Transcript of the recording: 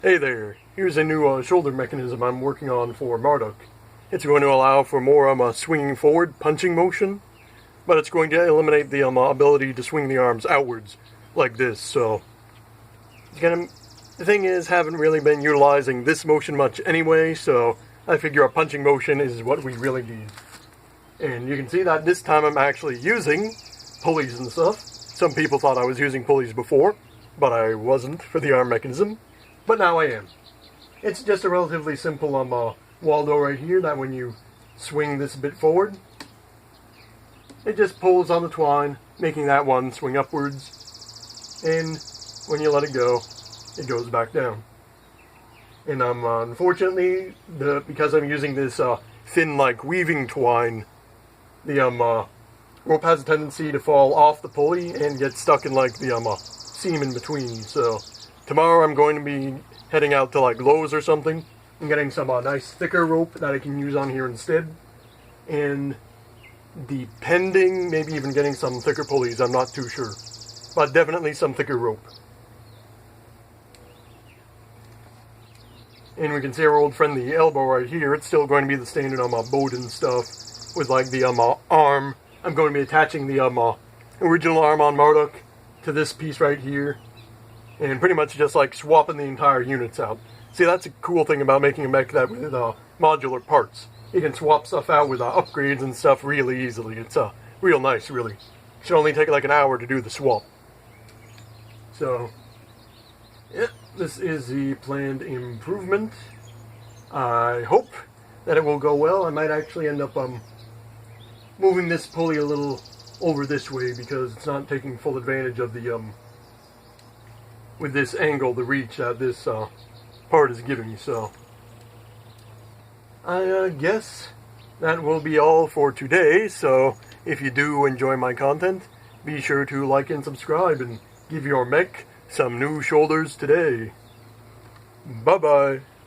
Hey there, here's a new shoulder mechanism I'm working on for Marduk. It's going to allow for more swinging forward punching motion, but it's going to eliminate the ability to swing the arms outwards like this, so the thing is, haven't really been utilizing this motion much anyway, so I figure a punching motion is what we really need. And you can see that this time I'm actually using pulleys and stuff. Some people thought I was using pulleys before, but I wasn't for the arm mechanism. But now I am. It's just a relatively simple Waldo right here that when you swing this a bit forward, it just pulls on the twine, making that one swing upwards, and when you let it go, it goes back down. And unfortunately, because I'm using this thin like weaving twine, the rope has a tendency to fall off the pulley and get stuck in like the seam in between, so tomorrow I'm going to be heading out to like Lowe's or something and getting some nice thicker rope that I can use on here instead. And depending, maybe even getting some thicker pulleys, I'm not too sure. But definitely some thicker rope. And we can see our old friend the elbow right here. It's still going to be the standard boat and stuff with like the arm. I'm going to be attaching the original arm on Marduk to this piece right here. And pretty much just like swapping the entire units out. See, that's a cool thing about making a mech that with modular parts. You can swap stuff out with upgrades and stuff really easily. It's real nice, really. It should only take like an hour to do the swap. So, yeah, this is the planned improvement. I hope that it will go well. I might actually end up moving this pulley a little over this way because it's not taking full advantage of the with this angle, the reach that this part is giving me. So I guess that will be all for today. So if you do enjoy my content, be sure to like and subscribe and give your mech some new shoulders today. Bye bye.